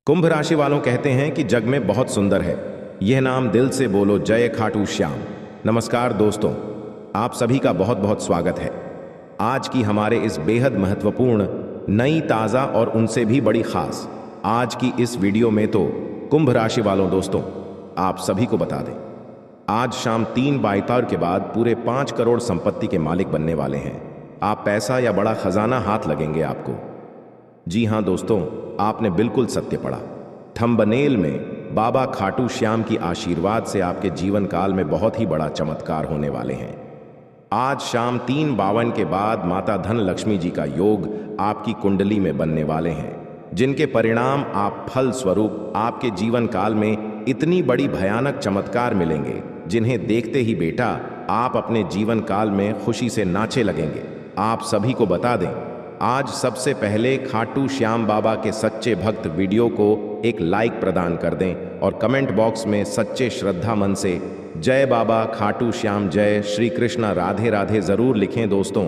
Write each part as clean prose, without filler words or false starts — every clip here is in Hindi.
कुंभ राशि वालों कहते हैं कि जग में बहुत सुंदर है यह नाम, दिल से बोलो जय खाटू श्याम। नमस्कार दोस्तों, आप सभी का बहुत बहुत स्वागत है आज की हमारे इस बेहद महत्वपूर्ण, नई, ताज़ा और उनसे भी बड़ी खास आज की इस वीडियो में। तो कुंभ राशि वालों दोस्तों, आप सभी को बता दें, आज शाम 3 के बाद पूरे 5 करोड़ संपत्ति के मालिक बनने वाले हैं आप। पैसा या बड़ा खजाना हाथ लगेंगे आपको। जी हाँ दोस्तों, आपने बिल्कुल सत्य पढ़ा। थंबनेल में बाबा खाटू श्याम की आशीर्वाद से आपके जीवन काल में बहुत ही बड़ा चमत्कार होने वाले हैं। आज शाम 3:52 के बाद माता धन लक्ष्मी जी का योग आपकी कुंडली में बनने वाले हैं, जिनके परिणाम आप फल स्वरूप आपके जीवन काल में इतनी बड़ी भयानक चमत्कार मिलेंगे, जिन्हें देखते ही बेटा आप अपने जीवन काल में खुशी से नाचे लगेंगे। आप सभी को बता दें, आज सबसे पहले खाटू श्याम बाबा के सच्चे भक्त वीडियो को एक लाइक प्रदान कर दें और कमेंट बॉक्स में सच्चे श्रद्धा मन से जय बाबा खाटू श्याम, जय श्री कृष्ण, राधे राधे जरूर लिखें। दोस्तों,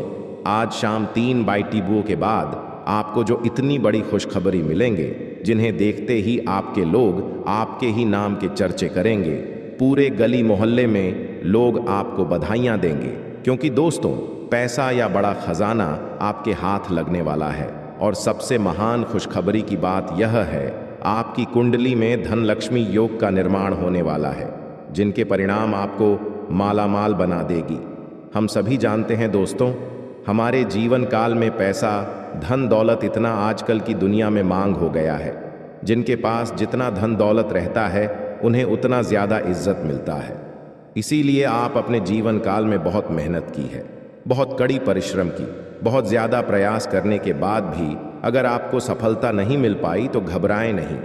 आज शाम 3 के बाद आपको जो इतनी बड़ी खुशखबरी मिलेंगे, जिन्हें देखते ही आपके लोग आपके ही नाम के चर्चे करेंगे। पूरे गली मोहल्ले में लोग आपको बधाइयाँ देंगे, क्योंकि दोस्तों पैसा या बड़ा खजाना आपके हाथ लगने वाला है। और सबसे महान खुशखबरी की बात यह है, आपकी कुंडली में धन लक्ष्मी योग का निर्माण होने वाला है, जिनके परिणाम आपको मालामाल बना देगी। हम सभी जानते हैं दोस्तों, हमारे जीवन काल में पैसा, धन दौलत इतना आजकल की दुनिया में मांग हो गया है। जिनके पास जितना धन दौलत रहता है, उन्हें उतना ज़्यादा इज्जत मिलता है। इसीलिए आप अपने जीवन काल में बहुत मेहनत की है, बहुत कड़ी परिश्रम की, बहुत ज़्यादा प्रयास करने के बाद भी अगर आपको सफलता नहीं मिल पाई तो घबराएं नहीं।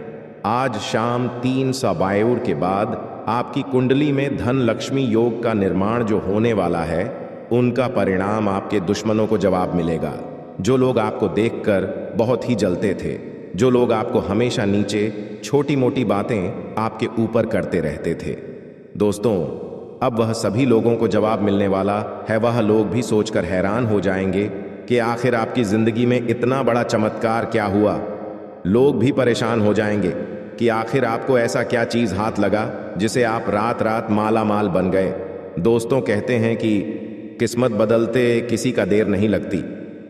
आज शाम 3:52 के बाद आपकी कुंडली में धन लक्ष्मी योग का निर्माण जो होने वाला है, उनका परिणाम आपके दुश्मनों को जवाब मिलेगा। जो लोग आपको देखकर बहुत ही जलते थे, जो लोग आपको हमेशा नीचे छोटी मोटी बातें आपके ऊपर करते रहते थे, दोस्तों अब वह सभी लोगों को जवाब मिलने वाला है। वह लोग भी सोचकर हैरान हो जाएंगे कि आखिर आपकी जिंदगी में इतना बड़ा चमत्कार क्या हुआ। लोग भी परेशान हो जाएंगे कि आखिर आपको ऐसा क्या चीज़ हाथ लगा जिसे आप रात रात माला माल बन गए। दोस्तों कहते हैं कि किस्मत बदलते किसी का देर नहीं लगती।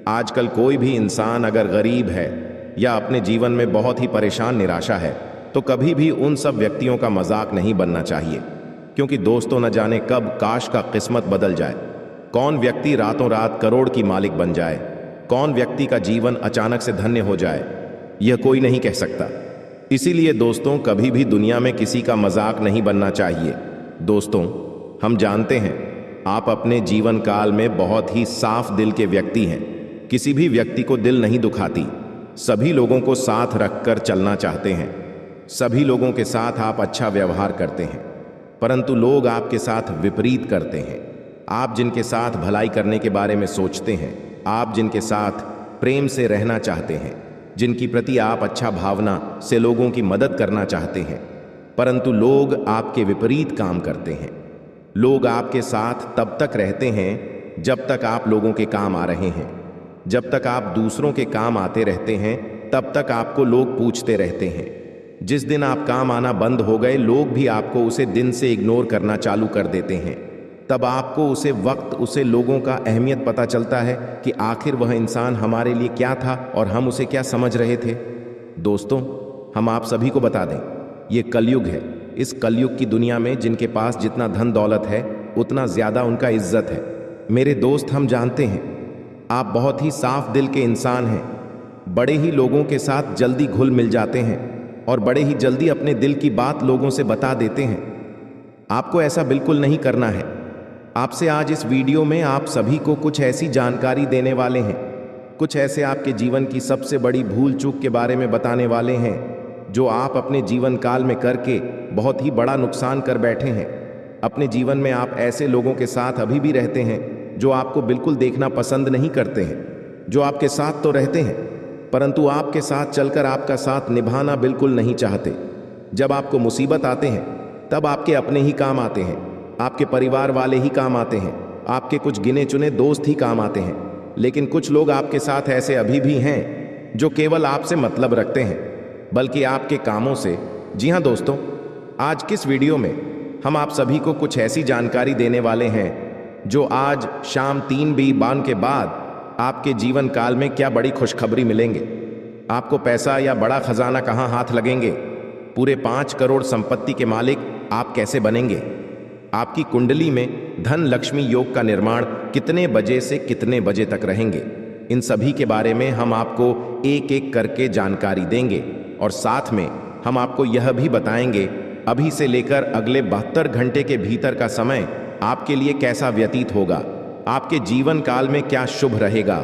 आजकल कोई भी इंसान अगर गरीब है या अपने जीवन में बहुत ही परेशान, निराशा है, तो कभी भी उन सब व्यक्तियों का मजाक नहीं बनना चाहिए, क्योंकि दोस्तों न जाने कब काश का किस्मत बदल जाए। कौन व्यक्ति रातों रात करोड़ की मालिक बन जाए, कौन व्यक्ति का जीवन अचानक से धन्य हो जाए, यह कोई नहीं कह सकता। इसीलिए दोस्तों कभी भी दुनिया में किसी का मजाक नहीं बनना चाहिए। दोस्तों, हम जानते हैं आप अपने जीवन काल में बहुत ही साफ दिल के व्यक्ति हैं, किसी भी व्यक्ति को दिल नहीं दुखाती, सभी लोगों को साथ रखकर चलना चाहते हैं, सभी लोगों के साथ आप अच्छा व्यवहार करते हैं। परंतु लोग आपके साथ विपरीत करते हैं। आप जिनके साथ भलाई करने के बारे में सोचते हैं, आप जिनके साथ प्रेम से रहना चाहते हैं, जिनकी प्रति आप अच्छा भावना से लोगों की मदद करना चाहते हैं, परंतु लोग आपके विपरीत काम करते हैं। लोग आपके साथ तब तक रहते हैं जब तक आप लोगों के काम आ रहे हैं। जब तक आप दूसरों के काम आते रहते हैं, तब तक आपको लोग पूछते रहते हैं। जिस दिन आप काम आना बंद हो गए, लोग भी आपको उसे दिन से इग्नोर करना चालू कर देते हैं। तब आपको उसे वक्त, उसे लोगों का अहमियत पता चलता है कि आखिर वह इंसान हमारे लिए क्या था और हम उसे क्या समझ रहे थे। दोस्तों, हम आप सभी को बता दें, ये कलयुग है। इस कलयुग की दुनिया में जिनके पास जितना धन दौलत है, उतना ज़्यादा उनका इज्जत है। मेरे दोस्त, हम जानते हैं आप बहुत ही साफ दिल के इंसान हैं। बड़े ही लोगों के साथ जल्दी घुल मिल जाते हैं और बड़े ही जल्दी अपने दिल की बात लोगों से बता देते हैं। आपको ऐसा बिल्कुल नहीं करना है। आपसे आज इस वीडियो में आप सभी को कुछ ऐसी जानकारी देने वाले हैं, कुछ ऐसे आपके जीवन की सबसे बड़ी भूल चूक के बारे में बताने वाले हैं, जो आप अपने जीवन काल में करके बहुत ही बड़ा नुकसान कर बैठे हैं। अपने जीवन में आप ऐसे लोगों के साथ अभी भी रहते हैं जो आपको बिल्कुल देखना पसंद नहीं करते हैं, जो आपके साथ तो रहते हैं परंतु आपके साथ चलकर आपका साथ निभाना बिल्कुल नहीं चाहते। जब आपको मुसीबत आते हैं, तब आपके अपने ही काम आते हैं, आपके परिवार वाले ही काम आते हैं, आपके कुछ गिने चुने दोस्त ही काम आते हैं। लेकिन कुछ लोग आपके साथ ऐसे अभी भी हैं जो केवल आपसे मतलब रखते हैं। बल्कि आपके कामों से। जी हाँ दोस्तों, आज किस वीडियो में हम आप सभी को कुछ ऐसी जानकारी देने वाले हैं जो आज शाम 3:52 के बाद आपके जीवन काल में क्या बड़ी खुशखबरी मिलेंगे। आपको पैसा या बड़ा खजाना कहाँ हाथ लगेंगे, पूरे 5 करोड़ संपत्ति के मालिक आप कैसे बनेंगे, आपकी कुंडली में धन लक्ष्मी योग का निर्माण कितने बजे से कितने बजे तक रहेंगे, इन सभी के बारे में हम आपको एक एक करके जानकारी देंगे। और साथ में हम आपको यह भी बताएंगे अभी से लेकर अगले 72 घंटे के भीतर का समय आपके लिए कैसा व्यतीत होगा, आपके जीवन काल में क्या शुभ रहेगा,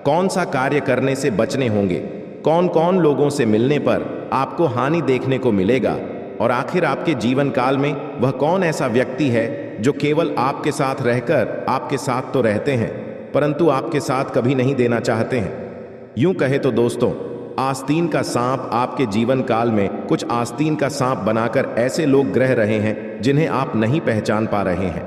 कौन सा कार्य करने से बचने होंगे, कौन कौन लोगों से मिलने पर आपको हानि देखने को मिलेगा, और आखिर आपके जीवन काल में वह कौन ऐसा व्यक्ति है जो केवल आपके साथ रहकर आपके साथ तो रहते हैं परंतु आपके साथ कभी नहीं देना चाहते हैं। यूं कहे तो दोस्तों, आस्तीन का सांप आपके जीवन काल में कुछ आस्तीन का सांप बनाकर ऐसे लोग ग्रह रहे हैं जिन्हें आप नहीं पहचान पा रहे हैं।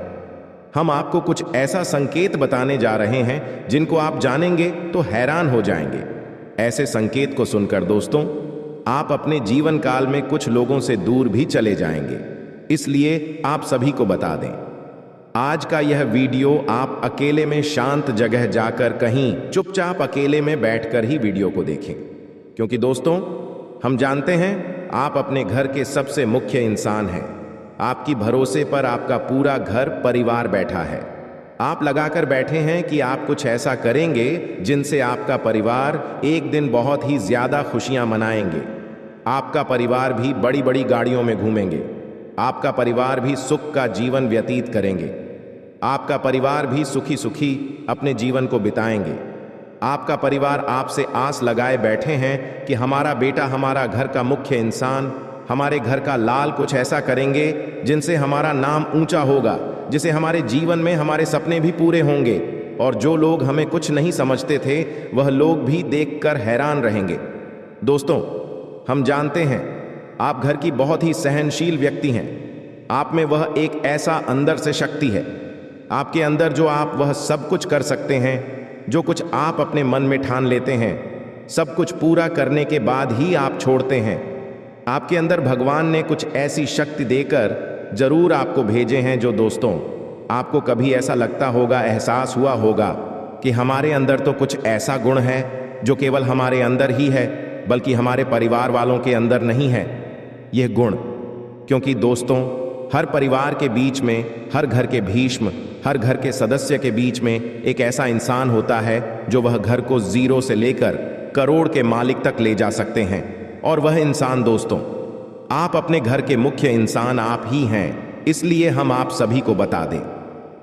हम आपको कुछ ऐसा संकेत बताने जा रहे हैं जिनको आप जानेंगे तो हैरान हो जाएंगे। ऐसे संकेत को सुनकर दोस्तों, आप अपने जीवन काल में कुछ लोगों से दूर भी चले जाएंगे। इसलिए आप सभी को बता दें, आज का यह वीडियो आप अकेले में शांत जगह जाकर कहीं चुपचाप अकेले में बैठकर ही वीडियो को देखें, क्योंकि दोस्तों हम जानते हैं आप अपने घर के सबसे मुख्य इंसान हैं। आपकी भरोसे पर आपका पूरा घर परिवार बैठा है। आप लगाकर बैठे हैं कि आप कुछ ऐसा करेंगे जिनसे आपका परिवार एक दिन बहुत ही ज्यादा खुशियां मनाएंगे। आपका परिवार भी बड़ी बड़ी गाड़ियों में घूमेंगे। आपका परिवार भी सुख का जीवन व्यतीत करेंगे। आपका परिवार भी सुखी सुखी अपने जीवन को बिताएंगे। आपका परिवार आपसे आस लगाए बैठे हैं कि हमारा बेटा, हमारा घर का मुख्य इंसान, हमारे घर का लाल कुछ ऐसा करेंगे जिनसे हमारा नाम ऊंचा होगा, जिसे हमारे जीवन में हमारे सपने भी पूरे होंगे, और जो लोग हमें कुछ नहीं समझते थे वह लोग भी देखकर हैरान रहेंगे। दोस्तों हम जानते हैं आप घर की बहुत ही सहनशील व्यक्ति हैं। आप में वह एक ऐसा अंदर से शक्ति है आपके अंदर जो आप वह सब कुछ कर सकते हैं जो कुछ आप अपने मन में ठान लेते हैं। सब कुछ पूरा करने के बाद ही आप छोड़ते हैं। आपके अंदर भगवान ने कुछ ऐसी शक्ति देकर जरूर आपको भेजे हैं जो दोस्तों आपको कभी ऐसा लगता होगा, एहसास हुआ होगा कि हमारे अंदर तो कुछ ऐसा गुण है जो केवल हमारे अंदर ही है, बल्कि हमारे परिवार वालों के अंदर नहीं है यह गुण। क्योंकि दोस्तों हर परिवार के बीच में, हर घर के भीष्म, हर घर के सदस्य के बीच में एक ऐसा इंसान होता है जो वह घर को 0 से लेकर करोड़ के मालिक तक ले जा सकते हैं। और वह इंसान दोस्तों आप अपने घर के मुख्य इंसान आप ही हैं। इसलिए हम आप सभी को बता दें,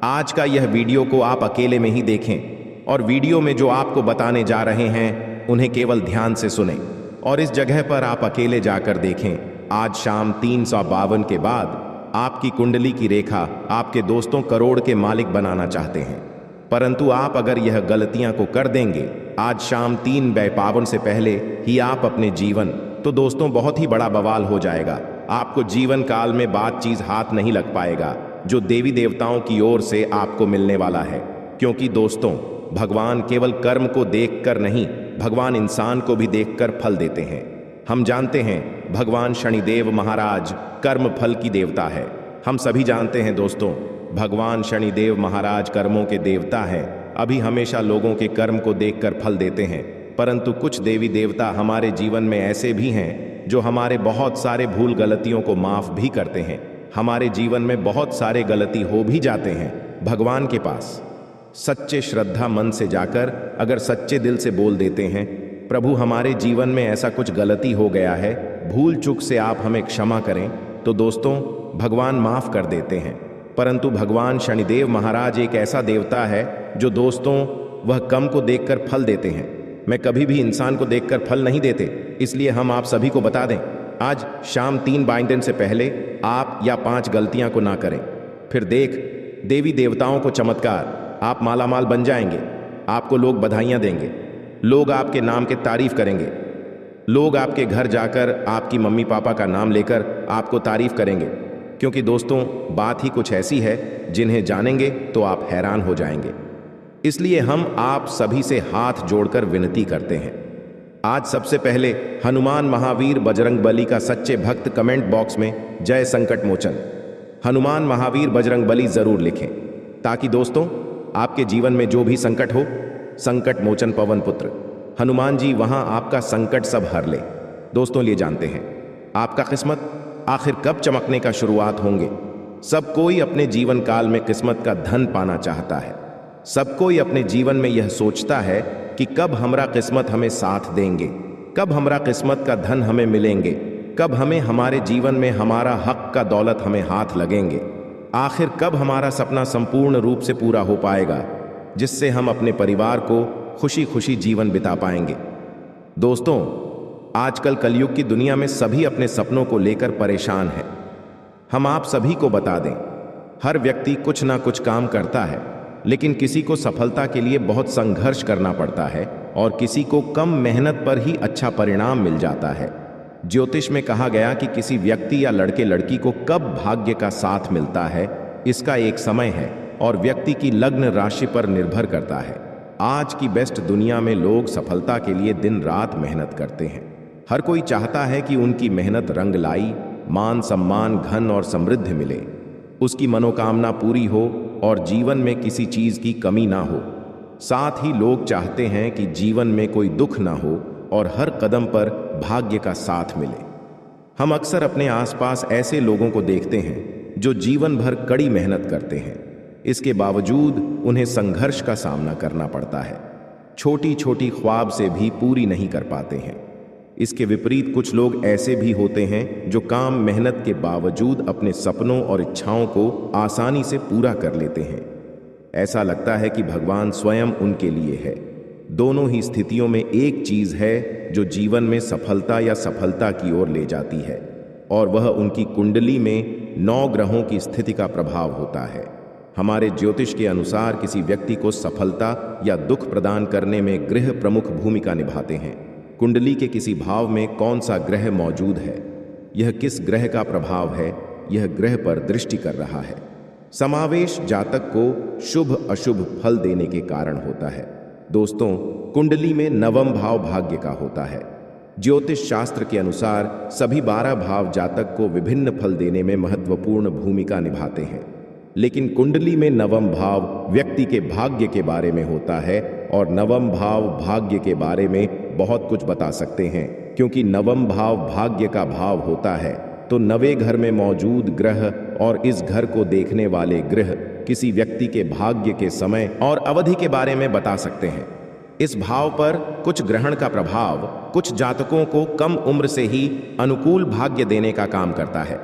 आज का यह वीडियो को आप अकेले में ही देखें, और वीडियो में जो आपको बताने जा रहे हैं उन्हें केवल ध्यान से सुनें, और इस जगह पर आप अकेले जाकर देखें। आज शाम 352 के बाद आपकी कुंडली की रेखा आपके दोस्तों करोड़ के मालिक बनाना चाहते हैं, परंतु आप अगर यह गलतियां को कर देंगे आज शाम 3:52 से पहले ही आप अपने जीवन, तो दोस्तों बहुत ही बड़ा बवाल हो जाएगा। आपको जीवन काल में बात चीज हाथ नहीं लग पाएगा जो देवी देवताओं की ओर से आपको मिलने वाला है। क्योंकि दोस्तों भगवान केवल कर्म को देखकर नहीं, भगवान इंसान को भी देखकर फल देते हैं। हम जानते हैं भगवान शनिदेव महाराज कर्म फल की देवता है। हम सभी जानते हैं दोस्तों भगवान शनिदेव महाराज कर्मों के देवता हैं। अभी हमेशा लोगों के कर्म को देखकर फल देते हैं, परंतु कुछ देवी देवता हमारे जीवन में ऐसे भी हैं जो हमारे बहुत सारे भूल गलतियों को माफ भी करते हैं। हमारे जीवन में बहुत सारे गलती हो भी जाते हैं। भगवान के पास सच्चे श्रद्धा मन से जाकर अगर सच्चे दिल से बोल देते हैं, प्रभु हमारे जीवन में ऐसा कुछ गलती हो गया है, भूल चूक से आप हमें क्षमा करें, तो दोस्तों भगवान माफ कर देते हैं। परंतु भगवान शनिदेव महाराज एक ऐसा देवता है जो दोस्तों वह कर्म को देखकर फल देते हैं। मैं कभी भी इंसान को देखकर फल नहीं देते, इसलिए हम आप सभी को बता दें आज शाम 3:52 से पहले आप या 5 गलतियां को ना करें। फिर देख देवी देवताओं को चमत्कार, आप मालामाल बन जाएंगे। आपको लोग बधाइयां देंगे, लोग आपके नाम के तारीफ करेंगे, लोग आपके घर जाकर आपकी मम्मी पापा का नाम लेकर आपको तारीफ करेंगे। क्योंकि दोस्तों बात ही कुछ ऐसी है जिन्हें जानेंगे तो आप हैरान हो जाएंगे। इसलिए हम आप सभी से हाथ जोड़कर विनती करते हैं, आज सबसे पहले हनुमान महावीर बजरंगबली का सच्चे भक्त कमेंट बॉक्स में जय संकट मोचन हनुमान महावीर बजरंगबली जरूर लिखें, ताकि दोस्तों आपके जीवन में जो भी संकट हो, संकट मोचन पवन पुत्र हनुमान जी वहां आपका संकट सब हर ले। दोस्तों ये जानते हैं आपका किस्मत आखिर कब चमकने का शुरुआत होंगे। सब कोई अपने जीवन काल में किस्मत का धन पाना चाहता है। सब कोई अपने जीवन में यह सोचता है कि कब हमरा किस्मत हमें साथ देंगे, कब हमरा किस्मत का धन हमें मिलेंगे, कब हमें हमारे जीवन में हमारा हक का दौलत हमें हाथ लगेंगे, आखिर कब हमारा सपना संपूर्ण रूप से पूरा हो पाएगा, जिससे हम अपने परिवार को खुशी खुशी जीवन बिता पाएंगे। दोस्तों आजकल कलयुग की दुनिया में सभी अपने सपनों को लेकर परेशान है। हम आप सभी को बता दें, हर व्यक्ति कुछ ना कुछ काम करता है, लेकिन किसी को सफलता के लिए बहुत संघर्ष करना पड़ता है और किसी को कम मेहनत पर ही अच्छा परिणाम मिल जाता है। ज्योतिष में कहा गया कि किसी व्यक्ति या लड़के लड़की को कब भाग्य का साथ मिलता है, इसका एक समय है और व्यक्ति की लग्न राशि पर निर्भर करता है। आज की बेस्ट दुनिया में लोग सफलता के लिए दिन रात मेहनत करते हैं। हर कोई चाहता है कि उनकी मेहनत रंग लाई, मान सम्मान धन और समृद्धि मिले, उसकी मनोकामना पूरी हो और जीवन में किसी चीज की कमी ना हो। साथ ही लोग चाहते हैं कि जीवन में कोई दुख ना हो और हर कदम पर भाग्य का साथ मिले। हम अक्सर अपने आसपास ऐसे लोगों को देखते हैं जो जीवन भर कड़ी मेहनत करते हैं, इसके बावजूद उन्हें संघर्ष का सामना करना पड़ता है। छोटी छोटी ख्वाब से भी पूरी नहीं कर पाते हैं। इसके विपरीत कुछ लोग ऐसे भी होते हैं जो काम मेहनत के बावजूद अपने सपनों और इच्छाओं को आसानी से पूरा कर लेते हैं। ऐसा लगता है कि भगवान स्वयं उनके लिए है। दोनों ही स्थितियों में एक चीज है जो जीवन में सफलता या सफलता की ओर ले जाती है, और वह उनकी कुंडली में 9 ग्रहों की स्थिति का प्रभाव होता है। हमारे ज्योतिष के अनुसार किसी व्यक्ति को सफलता या दुख प्रदान करने में ग्रह प्रमुख भूमिका निभाते हैं। कुंडली के किसी भाव में कौन सा ग्रह मौजूद है, यह किस ग्रह का प्रभाव है, यह ग्रह पर दृष्टि कर रहा है। समावेश जातक को शुभ अशुभ फल देने के कारण होता है। दोस्तों कुंडली में 9वां भाव भाग्य का होता है। ज्योतिष शास्त्र के अनुसार सभी 12 भाव जातक को विभिन्न फल देने में महत्वपूर्ण भूमिका निभाते हैं, लेकिन कुंडली में 9वां भाव व्यक्ति के भाग्य के बारे में होता है और 9वां भाव भाग्य के बारे में बहुत कुछ बता सकते हैं। क्योंकि 9वां भाव भाग्य का भाव होता है, तो 9वें घर में मौजूद ग्रह और इस घर को देखने वाले ग्रह किसी व्यक्ति के भाग्य के समय और अवधि के बारे में बता सकते हैं। इस भाव पर कुछ ग्रहण का प्रभाव कुछ जातकों को कम उम्र से ही अनुकूल भाग्य देने का काम करता है,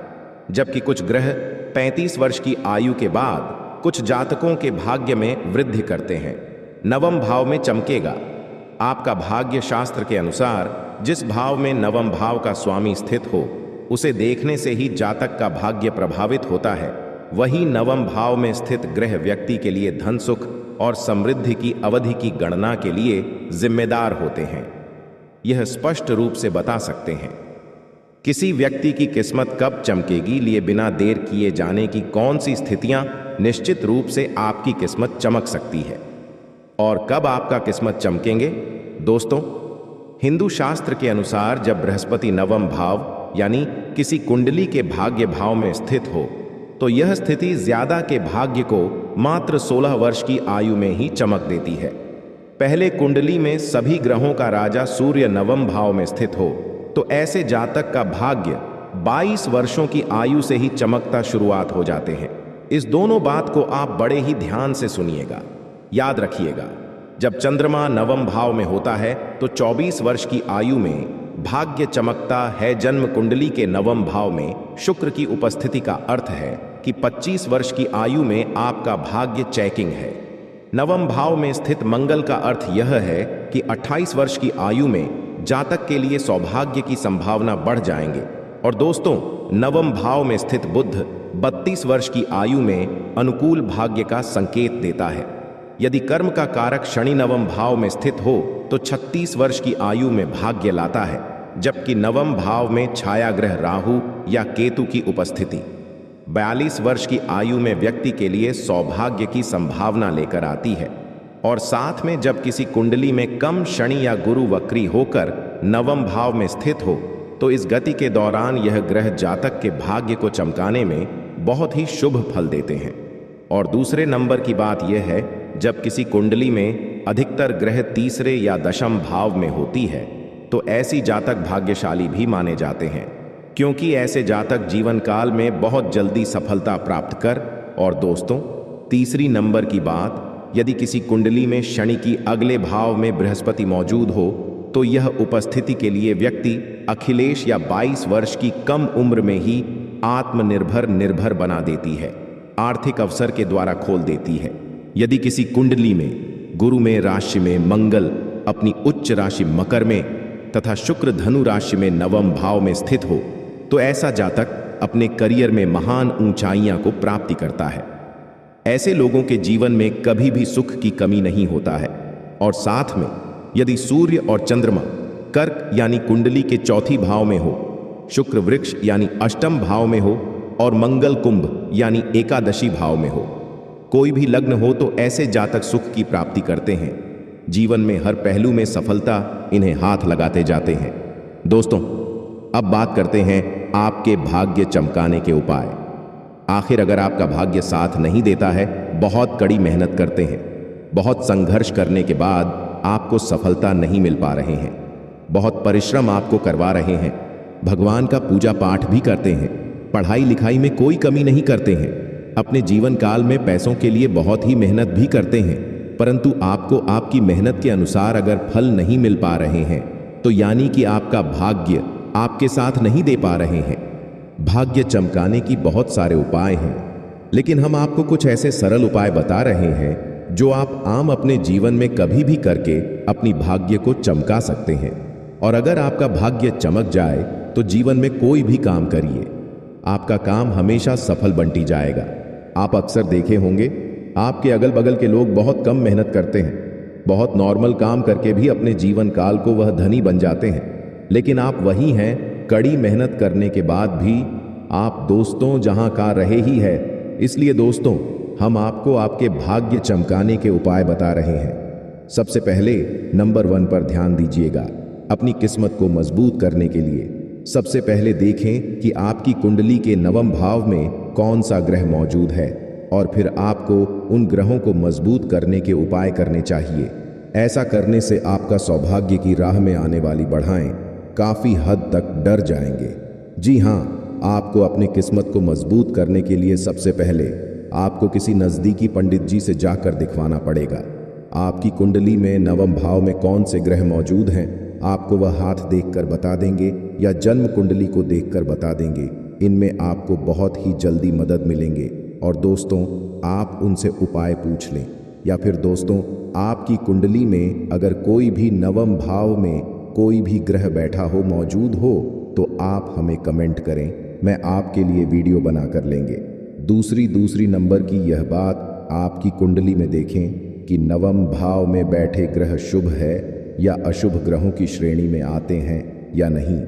जबकि कुछ ग्रह 35 वर्ष की आयु के बाद कुछ जातकों के भाग्य में वृद्धि करते हैं। 9वां भाव में चमकेगा। आपका भाग्य शास्त्र के अनुसार जिस भाव में 9वां भाव का स्वामी स्थित हो, उसे देखने से ही जातक का भाग्य प्रभावित होता है। वही 9वां भाव में स्थित ग्रह व्यक्ति के लिए धन सुख और समृद्धि की अवधि की गणना के लिए जिम्मेदार होते हैं। यह स्पष्ट रूप से बता सकते हैं किसी व्यक्ति की किस्मत कब चमकेगी। लिए बिना देर किए जाने की कौन सी स्थितियां निश्चित रूप से आपकी किस्मत चमक सकती है और कब आपका किस्मत चमकेंगे। दोस्तों हिंदू शास्त्र के अनुसार जब बृहस्पति 9वां भाव यानी किसी कुंडली के भाग्य भाव में स्थित हो, तो यह स्थिति ज्यादा के भाग्य को मात्र 16 वर्ष की आयु में ही चमक देती है। पहले कुंडली में सभी ग्रहों का राजा सूर्य 9वां भाव में स्थित हो, तो ऐसे जातक का भाग्य 22 वर्षों की आयु से ही चमकता शुरुआत हो जाते हैं। इस दोनों बात को आप बड़े ही ध्यान से सुनिएगा, याद रखिएगा। जब चंद्रमा 9वां भाव में होता है तो 24 वर्ष की आयु में भाग्य चमकता है। जन्म कुंडली के 9वां भाव में शुक्र की उपस्थिति का अर्थ है कि 25 वर्ष की आयु में आपका भाग्य चेकिंग है। 9वां भाव में स्थित मंगल का अर्थ यह है कि 28 वर्ष की आयु में जातक के लिए सौभाग्य की संभावना बढ़ जाएंगे। और दोस्तों 9वां भाव में स्थित बुध 32 वर्ष की आयु में अनुकूल भाग्य का संकेत देता है। यदि कर्म का कारक शनि 9वां भाव में स्थित हो तो 36 वर्ष की आयु में भाग्य लाता है, जबकि 9वां भाव में छाया ग्रह राहु या केतु की उपस्थिति 42 वर्ष की आयु में व्यक्ति के लिए सौभाग्य की संभावना लेकर आती है। और साथ में जब किसी कुंडली में कम शनि या गुरु वक्री होकर नवम भाव में स्थित हो तो इस गति के दौरान यह ग्रह जातक के भाग्य को चमकाने में बहुत ही शुभ फल देते हैं। और दूसरे नंबर की बात यह है, जब किसी कुंडली में अधिकतर ग्रह तीसरे या दशम भाव में होती है तो ऐसी जातक भाग्यशाली भी माने जाते हैं, क्योंकि ऐसे जातक जीवन काल में बहुत जल्दी सफलता प्राप्त कर। और दोस्तों, तीसरी नंबर की बात, यदि किसी कुंडली में शनि की अगले भाव में बृहस्पति मौजूद हो तो यह उपस्थिति के लिए व्यक्ति अखिलेश या 22 वर्ष की कम उम्र में ही निर्भर बना देती है, आर्थिक अवसर के द्वारा खोल देती है। यदि किसी कुंडली में गुरु में राशि में मंगल अपनी उच्च राशि मकर में तथा शुक्र धनु राशि में नवम भाव में स्थित हो तो ऐसा जातक अपने करियर में महान ऊंचाइयां को प्राप्ति करता है। ऐसे लोगों के जीवन में कभी भी सुख की कमी नहीं होता है। और साथ में यदि सूर्य और चंद्रमा कर्क यानी कुंडली के चौथी भाव में हो, शुक्र वृक्ष यानी अष्टम भाव में हो और मंगल कुंभ यानी एकादशी भाव में हो, कोई भी लग्न हो तो ऐसे जातक सुख की प्राप्ति करते हैं। जीवन में हर पहलू में सफलता इन्हें हाथ लगाते जाते हैं। दोस्तों, अब बात करते हैं आपके भाग्य चमकाने के उपाय। आखिर अगर आपका भाग्य साथ नहीं देता है, बहुत कड़ी मेहनत करते हैं, बहुत संघर्ष करने के बाद आपको सफलता नहीं मिल पा रहे हैं, बहुत परिश्रम आपको करवा रहे हैं, भगवान का पूजा पाठ भी करते हैं, पढ़ाई लिखाई में कोई कमी नहीं करते हैं, अपने जीवन काल में पैसों के लिए बहुत ही मेहनत भी करते हैं, परंतु आपको आपकी मेहनत के अनुसार अगर फल नहीं मिल पा रहे हैं तो यानी कि आपका भाग्य आपके साथ नहीं दे पा रहे हैं। भाग्य चमकाने की बहुत सारे उपाय हैं, लेकिन हम आपको कुछ ऐसे सरल उपाय बता रहे हैं जो आप आम अपने जीवन में कभी भी करके अपनी भाग्य को चमका सकते हैं। और अगर आपका भाग्य चमक जाए तो जीवन में कोई भी काम करिए, आपका काम हमेशा सफल बनती जाएगा। आप अक्सर देखे होंगे आपके अगल बगल के लोग बहुत कम मेहनत करते हैं, बहुत नॉर्मल काम करके भी अपने जीवन काल को वह धनी बन जाते हैं, लेकिन आप वही हैं, कड़ी मेहनत करने के बाद भी आप दोस्तों जहां का रहे ही है। इसलिए दोस्तों, हम आपको आपके भाग्य चमकाने के उपाय बता रहे हैं। सबसे पहले नंबर 1 पर ध्यान दीजिएगा। अपनी किस्मत को मजबूत करने के लिए सबसे पहले देखें कि आपकी कुंडली के नवम भाव में कौन सा ग्रह मौजूद है और फिर आपको उन ग्रहों को मजबूत करने के उपाय करने चाहिए। ऐसा करने से आपका सौभाग्य की राह में आने वाली बढ़ाएं काफी हद तक डर जाएंगे। जी हाँ, आपको अपनी किस्मत को मजबूत करने के लिए सबसे पहले आपको किसी नजदीकी पंडित जी से जाकर दिखवाना पड़ेगा। आपकी कुंडली में नवम भाव में कौन से ग्रह मौजूद हैं आपको वह हाथ देखकर बता देंगे या जन्म कुंडली को देखकर बता देंगे। इनमें आपको बहुत ही जल्दी मदद मिलेंगे। और दोस्तों, आप उनसे उपाय पूछ लें। या फिर दोस्तों, आपकी कुंडली में अगर कोई भी नवम भाव में कोई भी ग्रह बैठा हो, मौजूद हो, तो आप हमें कमेंट करें, मैं आपके लिए वीडियो बना कर लेंगे। दूसरी नंबर की यह बात, आपकी कुंडली में देखें कि नवम भाव में बैठे ग्रह शुभ है या अशुभ ग्रहों की श्रेणी में आते हैं या नहीं।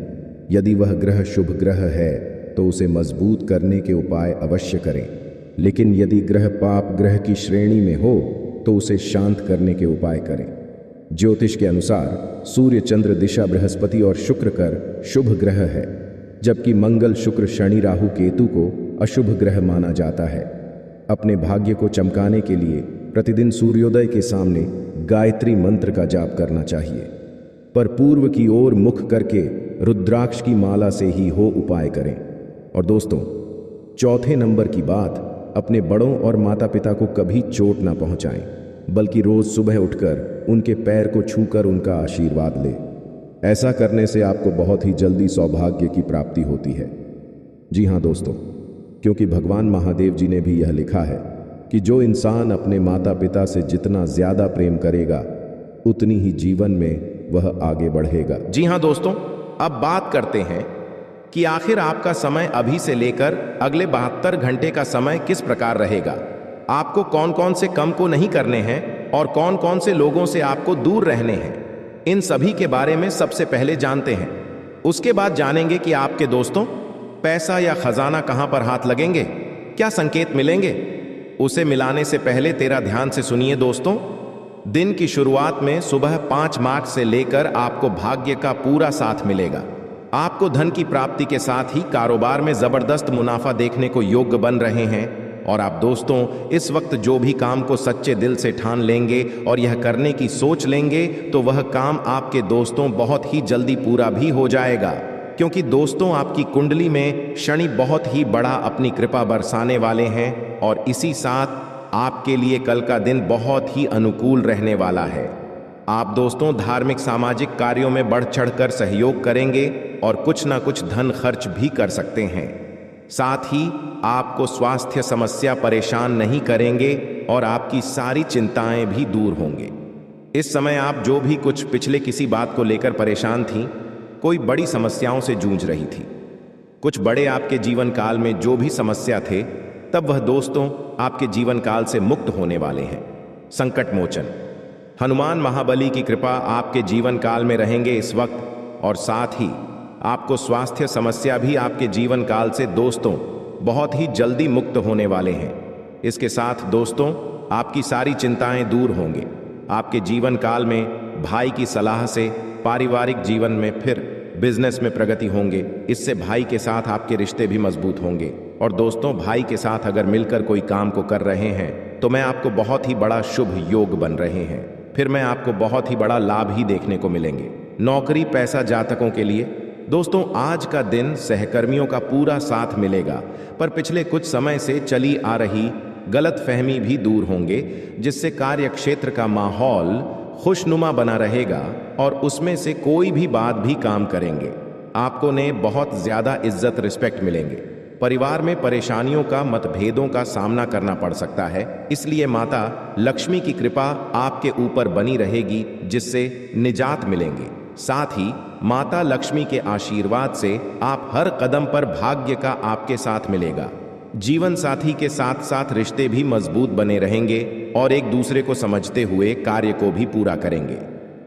यदि वह ग्रह शुभ ग्रह है तो उसे मजबूत करने के उपाय अवश्य करें, लेकिन यदि ग्रह पाप ग्रह की श्रेणी में हो तो उसे शांत करने के उपाय करें। ज्योतिष के अनुसार सूर्य चंद्र दिशा बृहस्पति और शुक्र कर शुभ ग्रह है, जबकि मंगल शुक्र शनि राहु केतु को अशुभ ग्रह माना जाता है। अपने भाग्य को चमकाने के लिए प्रतिदिन सूर्योदय के सामने गायत्री मंत्र का जाप करना चाहिए, पर पूर्व की ओर मुख करके रुद्राक्ष की माला से ही हो उपाय करें। और दोस्तों, चौथे नंबर की बात, अपने बड़ों और माता पिता को कभी चोट ना पहुंचाएं, बल्कि रोज सुबह उठकर उनके पैर को छूकर उनका आशीर्वाद लें। ऐसा करने से आपको बहुत ही जल्दी सौभाग्य की प्राप्ति होती है। जी हाँ दोस्तों, क्योंकि भगवान महादेव जी ने भी यह लिखा है कि जो इंसान अपने माता पिता से जितना ज्यादा प्रेम करेगा उतनी ही जीवन में वह आगे बढ़ेगा। जी हाँ दोस्तों, अब बात करते हैं कि आखिर आपका समय अभी से लेकर अगले 72 घंटे का समय किस प्रकार रहेगा। आपको कौन कौन से काम को नहीं करने हैं और कौन कौन से लोगों से आपको दूर रहने हैं, इन सभी के बारे में सबसे पहले जानते हैं। उसके बाद जानेंगे कि आपके दोस्तों पैसा या खजाना कहां पर हाथ लगेंगे, क्या संकेत मिलेंगे। उसे मिलाने से पहले तेरा ध्यान से सुनिए दोस्तों, दिन की शुरुआत में सुबह 5 मार्च से लेकर आपको भाग्य का पूरा साथ मिलेगा। आपको धन की प्राप्ति के साथ ही कारोबार में जबरदस्त मुनाफा देखने को योग्य बन रहे हैं। और आप दोस्तों इस वक्त जो भी काम को सच्चे दिल से ठान लेंगे और यह करने की सोच लेंगे तो वह काम आपके दोस्तों बहुत ही जल्दी पूरा भी हो जाएगा, क्योंकि दोस्तों आपकी कुंडली में शनि बहुत ही बड़ा अपनी कृपा बरसाने वाले हैं और इसी साथ आपके लिए कल का दिन बहुत ही अनुकूल रहने वाला है। आप दोस्तों धार्मिक सामाजिक कार्यों में बढ़ चढ़कर सहयोग करेंगे और कुछ ना कुछ धन खर्च भी कर सकते हैं। साथ ही आपको स्वास्थ्य समस्या परेशान नहीं करेंगे और आपकी सारी चिंताएं भी दूर होंगे। इस समय आप जो भी कुछ पिछले किसी बात को लेकर परेशान थीं, कोई बड़ी समस्याओं से जूझ रही थी, कुछ बड़े आपके जीवन काल में जो भी समस्या थे, तब वह दोस्तों आपके जीवन काल से मुक्त होने वाले हैं। संकट मोचन हनुमान महाबली की कृपा आपके जीवन काल में रहेंगे इस वक्त, और साथ ही आपको स्वास्थ्य समस्या भी आपके जीवन काल से दोस्तों बहुत ही जल्दी मुक्त होने वाले हैं। इसके साथ दोस्तों आपकी सारी चिंताएं दूर होंगे। आपके जीवन काल में भाई की सलाह से पारिवारिक जीवन में फिर बिजनेस में प्रगति होंगे। इससे भाई के साथ आपके रिश्ते भी मजबूत होंगे। और दोस्तों भाई के साथ अगर मिलकर कोई काम को कर रहे हैं तो मैं आपको बहुत ही बड़ा शुभ योग बन रहे हैं, फिर मैं आपको बहुत ही बड़ा लाभ ही देखने को मिलेंगे। नौकरी पैसा जातकों के लिए दोस्तों आज का दिन सहकर्मियों का पूरा साथ मिलेगा, पर पिछले कुछ समय से चली आ रही गलतफहमी भी दूर होंगे, जिससे कार्य क्षेत्र का माहौल खुशनुमा बना रहेगा और उसमें से कोई भी बात भी काम करेंगे। आपको ने बहुत ज्यादा इज्जत रिस्पेक्ट मिलेंगे। परिवार में परेशानियों का मतभेदों का सामना करना पड़ सकता है, इसलिए माता लक्ष्मी की कृपा आपके ऊपर बनी रहेगी, जिससे निजात मिलेंगे। साथ ही माता लक्ष्मी के आशीर्वाद से आप हर कदम पर भाग्य का आपके साथ मिलेगा। जीवन साथी के साथ साथ रिश्ते भी मजबूत बने रहेंगे और एक दूसरे को समझते हुए कार्य को भी पूरा करेंगे।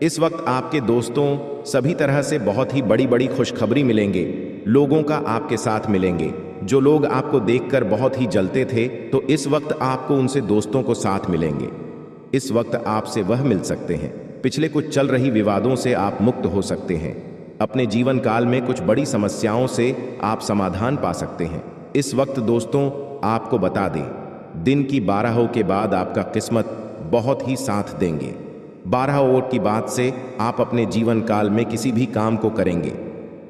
इस वक्त आपके दोस्तों सभी तरह से बहुत ही बड़ी बड़ी खुशखबरी मिलेंगे। लोगों का आपके साथ मिलेंगे। जो लोग आपको देखकर बहुत ही जलते थे, तो इस वक्त आपको उनसे दोस्तों को साथ मिलेंगे। इस वक्त आपसे वह मिल सकते हैं। पिछले कुछ चल रही विवादों से आप मुक्त हो सकते हैं। अपने जीवन काल में कुछ बड़ी समस्याओं से आप समाधान पा सकते हैं। इस वक्त दोस्तों आपको बता दें, दिन की 12 के बाद आपका किस्मत बहुत ही साथ देंगे। 12 ओर की बात से आप अपने जीवन काल में किसी भी काम को करेंगे,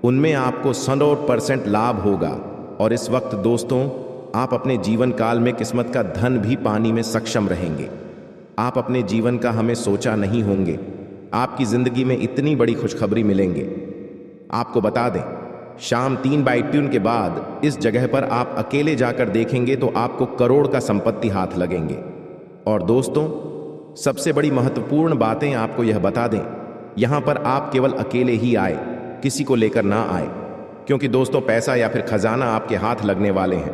उनमें आपको 100% लाभ होगा। और इस वक्त दोस्तों आप अपने जीवन काल में किस्मत का धन भी पाने में सक्षम रहेंगे। आप अपने जीवन का हमें सोचा नहीं होंगे, आपकी जिंदगी में इतनी बड़ी खुशखबरी मिलेंगे। आपको बता दें, शाम 3/2 के बाद इस जगह पर आप अकेले जाकर देखेंगे तो आपको करोड़ का संपत्ति हाथ लगेंगे। और दोस्तों सबसे बड़ी महत्वपूर्ण बातें आपको यह बता दें, यहां पर आप केवल अकेले ही आए, किसी को लेकर ना आए, क्योंकि दोस्तों पैसा या फिर खजाना आपके हाथ लगने वाले हैं।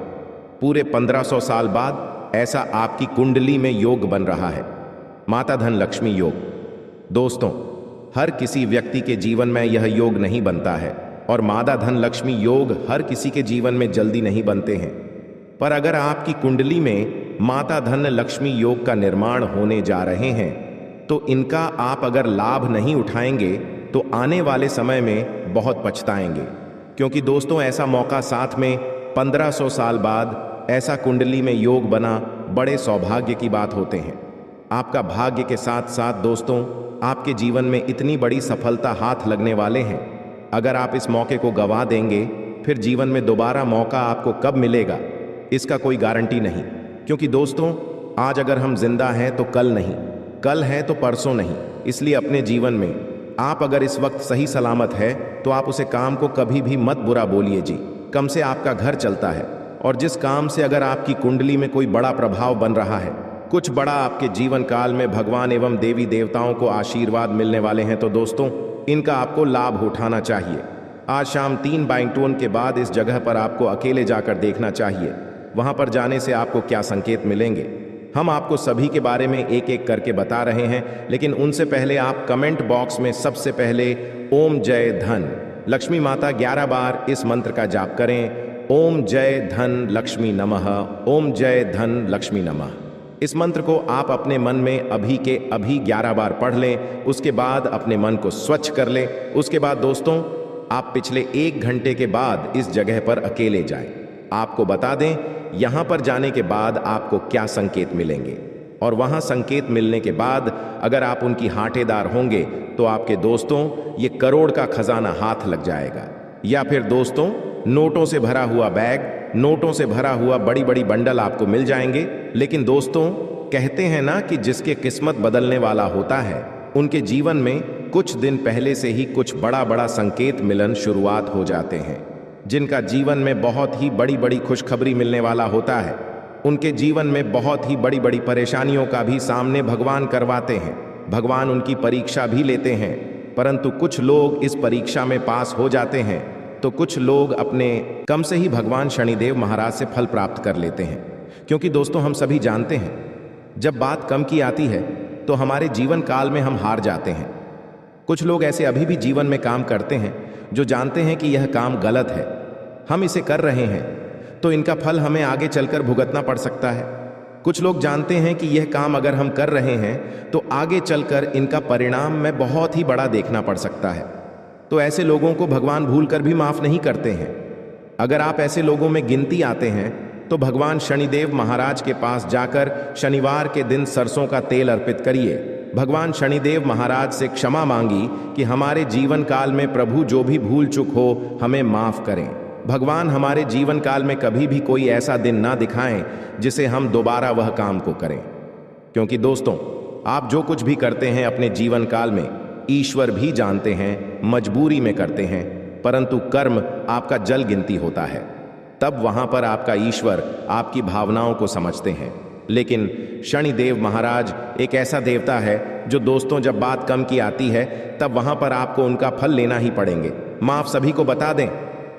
पूरे 1500 साल बाद ऐसा आपकी कुंडली में योग बन रहा है, माता धन लक्ष्मी योग। दोस्तों हर किसी व्यक्ति के जीवन में यह योग नहीं बनता है और माता धन लक्ष्मी योग हर किसी के जीवन में जल्दी नहीं बनते हैं। पर अगर आपकी कुंडली में माता धन लक्ष्मी योग का निर्माण होने जा रहे हैं तो इनका आप अगर लाभ नहीं उठाएंगे तो आने वाले समय में बहुत पछताएंगे, क्योंकि दोस्तों ऐसा मौका साथ में 1500 साल बाद ऐसा कुंडली में योग बना बड़े सौभाग्य की बात होते हैं। आपका भाग्य के साथ साथ दोस्तों आपके जीवन में इतनी बड़ी सफलता हाथ लगने वाले हैं। अगर आप इस मौके को गंवा देंगे फिर जीवन में दोबारा मौका आपको कब मिलेगा इसका कोई गारंटी नहीं, क्योंकि दोस्तों आज अगर हम जिंदा हैं तो कल नहीं, कल है तो परसों नहीं। इसलिए अपने जीवन में आप अगर इस वक्त सही सलामत है तो आप उसे काम को कभी भी मत बुरा बोलिए जी। कम से आपका घर चलता है, और जिस काम से अगर आपकी कुंडली में कोई बड़ा प्रभाव बन रहा है, कुछ बड़ा आपके जीवन काल में भगवान एवं देवी देवताओं को आशीर्वाद मिलने वाले हैं, तो दोस्तों इनका आपको लाभ उठाना चाहिए। आज शाम 3/2 के बाद इस जगह पर आपको अकेले जाकर देखना चाहिए। वहां पर जाने से आपको क्या संकेत मिलेंगे हम आपको सभी के बारे में एक एक करके बता रहे हैं, लेकिन उनसे पहले आप कमेंट बॉक्स में सबसे पहले ओम जय धन लक्ष्मी माता 11 बार इस मंत्र का जाप करें। ओम जय धन लक्ष्मी नमः, ओम जय धन लक्ष्मी नमः। इस मंत्र को आप अपने मन में अभी के अभी 11 बार पढ़ लें। उसके बाद अपने मन को स्वच्छ कर लें। उसके बाद दोस्तों, आप पिछले 1 घंटे के बाद इस जगह पर अकेले जाएं। आपको बता दें, यहां पर जाने के बाद आपको क्या संकेत मिलेंगे, और वहां संकेत मिलने के बाद अगर आप उनकी हाटेदार होंगे तो आपके दोस्तों ये करोड़ का खजाना हाथ लग जाएगा। या फिर दोस्तों, नोटों से भरा हुआ बैग, नोटों से भरा हुआ बड़ी बड़ी बंडल आपको मिल जाएंगे। लेकिन दोस्तों, कहते हैं ना कि जिसके किस्मत बदलने वाला होता है, उनके जीवन में कुछ दिन पहले से ही कुछ बड़ा बड़ा संकेत मिलन शुरुआत हो जाते हैं। जिनका जीवन में बहुत ही बड़ी बड़ी खुशखबरी मिलने वाला होता है, उनके जीवन में बहुत ही बड़ी बड़ी परेशानियों का भी सामने भगवान करवाते हैं। भगवान उनकी परीक्षा भी लेते हैं, परंतु कुछ लोग इस परीक्षा में पास हो जाते हैं तो कुछ लोग अपने कम से ही भगवान शनिदेव महाराज से फल प्राप्त कर लेते हैं। क्योंकि दोस्तों, हम सभी जानते हैं, जब बात कम की आती है तो हमारे जीवन काल में हम हार जाते हैं। कुछ लोग ऐसे अभी भी जीवन में काम करते हैं जो जानते हैं कि यह काम गलत है, हम इसे कर रहे हैं तो इनका फल हमें आगे चलकर भुगतना पड़ सकता है। कुछ लोग जानते हैं कि यह काम अगर हम कर रहे हैं तो आगे चलकर इनका परिणाम में बहुत ही बड़ा देखना पड़ सकता है। तो ऐसे लोगों को भगवान भूलकर भी माफ नहीं करते हैं। अगर आप ऐसे लोगों में गिनती आते हैं तो भगवान शनिदेव महाराज के पास जाकर शनिवार के दिन सरसों का तेल अर्पित करिए। भगवान शनिदेव महाराज से क्षमा मांगी कि हमारे जीवन काल में प्रभु जो भी भूल चूक हो हमें माफ करें। भगवान हमारे जीवन काल में कभी भी कोई ऐसा दिन ना दिखाएं जिसे हम दोबारा वह काम को करें। क्योंकि दोस्तों, आप जो कुछ भी करते हैं अपने जीवन काल में, ईश्वर भी जानते हैं, मजबूरी में करते हैं, परंतु कर्म आपका जल गिनती होता है। तब वहां पर आपका ईश्वर आपकी भावनाओं को समझते हैं। लेकिन शनिदेव महाराज एक ऐसा देवता है जो दोस्तों, जब बात कम की आती है तब वहां पर आपको उनका फल लेना ही पड़ेंगे। माफ सभी को बता दें,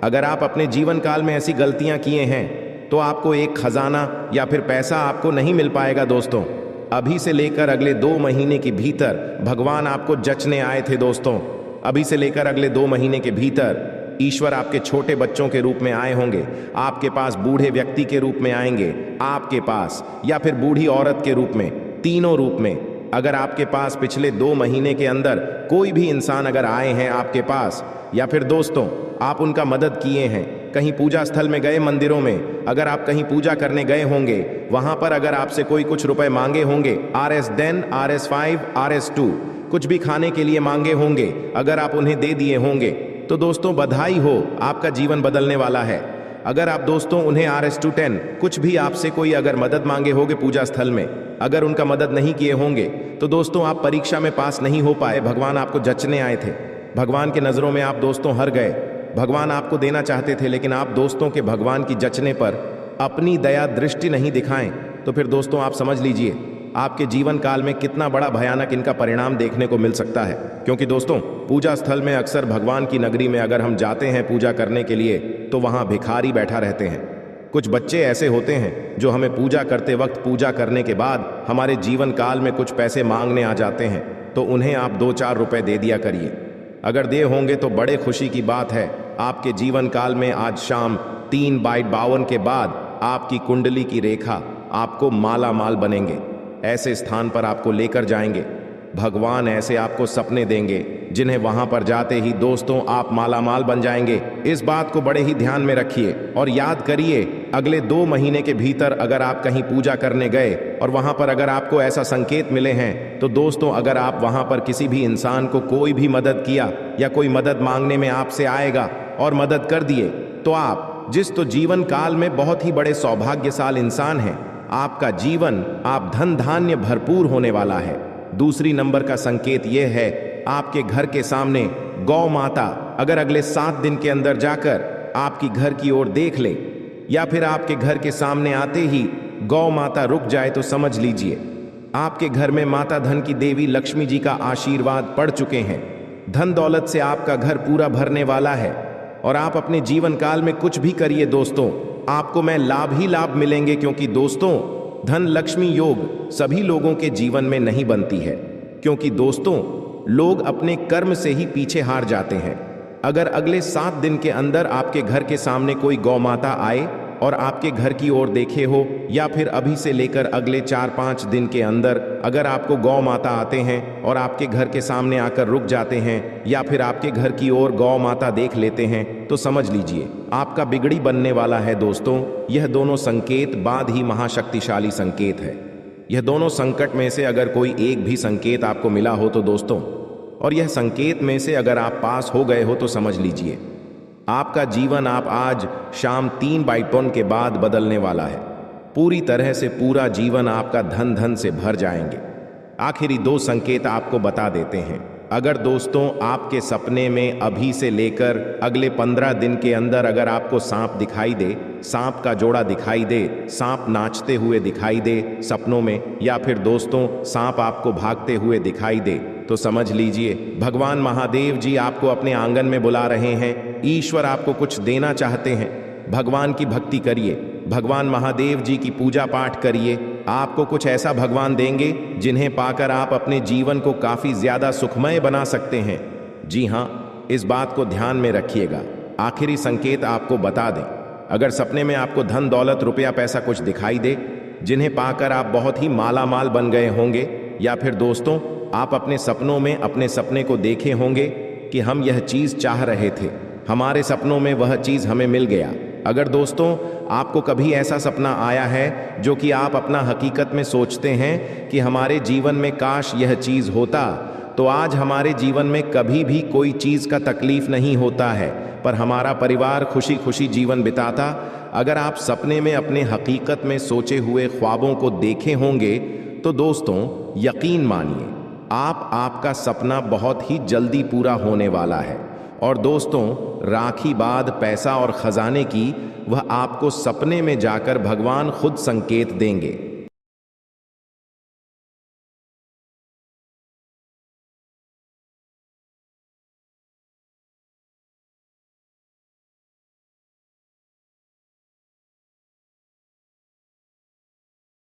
अगर आप अपने जीवन काल में ऐसी गलतियां किए हैं तो आपको एक खजाना या फिर पैसा आपको नहीं मिल पाएगा। दोस्तों, अभी से लेकर अगले 2 महीने के भीतर भगवान आपको जचने आए थे। दोस्तों, अभी से लेकर अगले 2 महीने के भीतर ईश्वर आपके छोटे बच्चों के रूप में आए होंगे, आपके पास बूढ़े व्यक्ति के रूप में आएंगे, आपके पास या फिर बूढ़ी औरत के रूप में, तीनों रूप में। अगर आपके पास पिछले 2 महीने के अंदर कोई भी इंसान अगर आए हैं आपके पास, या फिर दोस्तों आप उनका मदद किए हैं, कहीं पूजा स्थल में गए, मंदिरों में अगर आप कहीं पूजा करने गए होंगे, वहां पर अगर आपसे कोई कुछ रुपए मांगे होंगे, RS10, RS5, RS2 कुछ भी खाने के लिए मांगे होंगे, अगर आप उन्हें दे दिए होंगे तो दोस्तों बधाई हो, आपका जीवन बदलने वाला है। अगर आप दोस्तों उन्हें RS210 कुछ भी आपसे कोई अगर मदद मांगे होंगे पूजा स्थल में, अगर उनका मदद नहीं किए होंगे तो दोस्तों आप परीक्षा में पास नहीं हो पाए। भगवान आपको जचने आए थे, भगवान के नज़रों में आप दोस्तों हार गए। भगवान आपको देना चाहते थे, लेकिन आप दोस्तों के भगवान की जचने पर अपनी दया दृष्टि नहीं दिखाएं, तो फिर दोस्तों आप समझ लीजिए आपके जीवन काल में कितना बड़ा भयानक इनका परिणाम देखने को मिल सकता है। क्योंकि दोस्तों, पूजा स्थल में अक्सर भगवान की नगरी में अगर हम जाते हैं पूजा करने के लिए तो वहाँ भिखारी बैठा रहते हैं। कुछ बच्चे ऐसे होते हैं जो हमें पूजा करते वक्त, पूजा करने के बाद हमारे जीवन काल में कुछ पैसे मांगने आ जाते हैं, तो उन्हें आप 2-4 रुपए दे दिया करिए। अगर दे होंगे तो बड़े खुशी की बात है, आपके जीवन काल में आज शाम 3/52 के बाद आपकी कुंडली की रेखा आपको माला माल बनेंगे, ऐसे स्थान पर आपको लेकर जाएंगे। भगवान ऐसे आपको सपने देंगे जिन्हें वहां पर जाते ही दोस्तों आप माला माल बन जाएंगे। इस बात को बड़े ही ध्यान में रखिए और याद करिए, अगले 2 महीने के भीतर अगर आप कहीं पूजा करने गए और वहां पर अगर आपको ऐसा संकेत मिले हैं, तो दोस्तों अगर आप वहां पर किसी भी इंसान को कोई भी मदद किया या कोई मदद मांगने में आपसे आएगा और मदद कर दिए, तो आप जिस तो जीवन काल में बहुत ही बड़े सौभाग्यशाली इंसान हैं, आपका जीवन आप धन धान्य भरपूर होने वाला है। दूसरी नंबर का संकेत यह है, आपके घर के सामने गौ माता अगर अगले 7 दिन के अंदर जाकर आपकी घर की ओर देख ले, या फिर आपके घर के सामने आते ही गौ माता रुक जाए, तो समझ लीजिए आपके घर में माता धन की देवी लक्ष्मी जी का आशीर्वाद पड़ चुके हैं। धन दौलत से आपका घर पूरा भरने वाला है और आप अपने जीवन काल में कुछ भी करिए दोस्तों, आपको मैं लाभ ही लाभ मिलेंगे। क्योंकि दोस्तों धन लक्ष्मी योग सभी लोगों के जीवन में नहीं बनती है, क्योंकि दोस्तों लोग अपने कर्म से ही पीछे हार जाते हैं। अगर अगले 7 दिन के अंदर आपके घर के सामने कोई गौ माता आए और आपके घर की ओर देखे हो, या फिर अभी से लेकर अगले 4-5 दिन के अंदर अगर आपको गौ माता आते हैं और आपके घर के सामने आकर रुक जाते हैं, या फिर आपके घर की ओर गौ माता देख लेते हैं, तो समझ लीजिए आपका बिगड़ी बनने वाला है दोस्तों। यह दोनों संकेत बाद ही महाशक्तिशाली संकेत है। यह दोनों संकट में से अगर कोई एक भी संकेत आपको मिला हो तो दोस्तों, और यह संकेत में से अगर आप पास हो गए हो तो समझ लीजिए आपका जीवन आप आज शाम 3/2 के बाद बदलने वाला है। पूरी तरह से पूरा जीवन आपका धन धन से भर जाएंगे। आखिरी 2 संकेत आपको बता देते हैं। अगर दोस्तों आपके सपने में अभी से लेकर अगले 15 दिन के अंदर अगर आपको सांप दिखाई दे, सांप का जोड़ा दिखाई दे, सांप नाचते हुए दिखाई दे सपनों में, या फिर दोस्तों सांप आपको भागते हुए दिखाई दे, तो समझ लीजिए भगवान महादेव जी आपको अपने आंगन में बुला रहे हैं। ईश्वर आपको कुछ देना चाहते हैं। भगवान की भक्ति करिए, भगवान महादेव जी की पूजा पाठ करिए। आपको कुछ ऐसा भगवान देंगे जिन्हें पाकर आप अपने जीवन को काफ़ी ज़्यादा सुखमय बना सकते हैं। जी हाँ, इस बात को ध्यान में रखिएगा। आखिरी संकेत आपको बता दें, अगर सपने में आपको धन दौलत रुपया पैसा कुछ दिखाई दे जिन्हें पाकर आप बहुत ही माला माल बन गए होंगे, या फिर दोस्तों आप अपने सपनों में अपने सपने को देखे होंगे कि हम यह चीज़ चाह रहे थे, हमारे सपनों में वह चीज़ हमें मिल गया। अगर दोस्तों आपको कभी ऐसा सपना आया है जो कि आप अपना हकीकत में सोचते हैं कि हमारे जीवन में काश यह चीज़ होता, तो आज हमारे जीवन में कभी भी कोई चीज़ का तकलीफ नहीं होता है, पर हमारा परिवार खुशी खुशी जीवन बिताता। अगर आप सपने में अपने हकीकत में सोचे हुए ख्वाबों को देखे होंगे तो दोस्तों यकीन मानिए आपका सपना बहुत ही जल्दी पूरा होने वाला है। और दोस्तों राखी बाद पैसा और खजाने की वह आपको सपने में जाकर भगवान खुद संकेत देंगे।